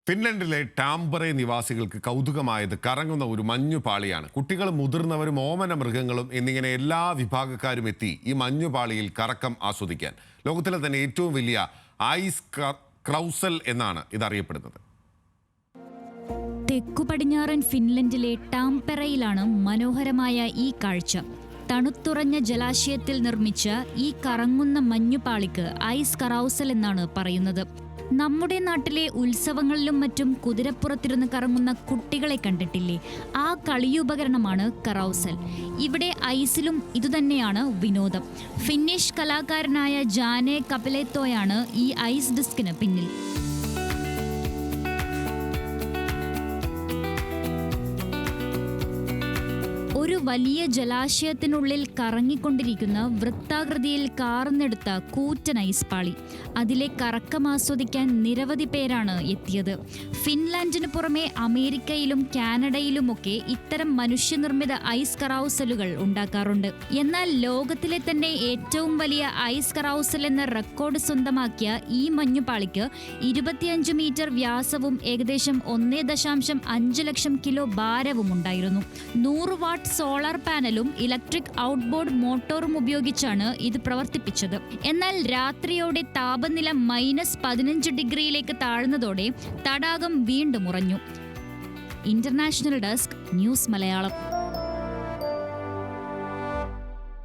ഫിൻലൻഡിലെ ടാംപറെ നിവാസികൾക്ക് കൗതുകമായത് കറങ്ങുന്ന ഒരു മഞ്ഞുപാളിയാണ്. കുട്ടികളും മുതിർന്നവരും ഓമന മൃഗങ്ങളും എന്നിങ്ങനെ എല്ലാ വിഭാഗക്കാരും എത്തി ഈ മഞ്ഞുപാളിയിൽ കറക്കം ആസ്വദിക്കാൻ. ലോകത്തിലെ തന്നെ ഏറ്റവും വലിയ ഐസ് ക്രൗസൽ എന്നാണ് ഇതറിയപ്പെടുന്നത്. തെക്കു പടിഞ്ഞാറൻ ഫിൻലൻഡിലെ ടാംപെറയിലാണ് മനോഹരമായ ഈ കാഴ്ച. തണുത്തുറഞ്ഞ ജലാശയത്തിൽ നിർമ്മിച്ച ഈ കറങ്ങുന്ന മഞ്ഞുപാളിക്ക് ഐസ് കറൗസൽ എന്നാണ് പറയുന്നത്. നമ്മുടെ നാട്ടിലെ ഉത്സവങ്ങളിലും മറ്റും കുതിരപ്പുറത്തിരുന്ന് കറങ്ങുന്ന കുട്ടികളെ കണ്ടിട്ടില്ലേ? ആ കളിയുപകരണമാണ് കറൗസൽ. ഇവിടെ ഐസിലും ഇതുതന്നെയാണ് വിനോദം. ഫിന്നിഷ് കലാകാരനായ ജാനെ കപലേത്തോയാണ് ഈ ഐസ് ഡിസ്കിന് പിന്നിൽ. ഒരു വലിയ ജലാശയത്തിനുള്ളിൽ കറങ്ങിക്കൊണ്ടിരിക്കുന്ന വൃത്താകൃതിയിൽ കാർന്നെടുത്ത കൂറ്റൻ ഐസ് പാളി. അതിലെ കറക്കം ആസ്വദിക്കാൻ നിരവധി പേരാണ് എത്തിയത്. ഫിൻലാൻഡിന് പുറമെ അമേരിക്കയിലും കാനഡയിലുമൊക്കെ ഇത്തരം മനുഷ്യനിർമ്മിത ഐസ് കറൗസലുകൾ ഉണ്ടാക്കാറുണ്ട്. എന്നാൽ ലോകത്തിലെ തന്നെ ഏറ്റവും വലിയ ഐസ് കറൗസൽ എന്ന റെക്കോർഡ് സ്വന്തമാക്കിയ ഈ മഞ്ഞുപാളിക്ക് 25 മീറ്റർ വ്യാസവും ഏകദേശം 1.5 ലക്ഷം കിലോ ഭാരവും ഉണ്ടായിരുന്നു. 100 വാട്ട് സോളാർ പാനലും ഇലക്ട്രിക് ഔട്ട്ബോർഡ് മോട്ടോറും ഉപയോഗിച്ചാണ് ഇത് പ്രവർത്തിപ്പിച്ചത്. എന്നാൽ രാത്രിയോടെ താപനില -15 ഡിഗ്രിയിലേക്ക് താഴ്ന്നതോടെ തടാകം വീണ്ടും ഉറഞ്ഞു. International desk, news Malayalam.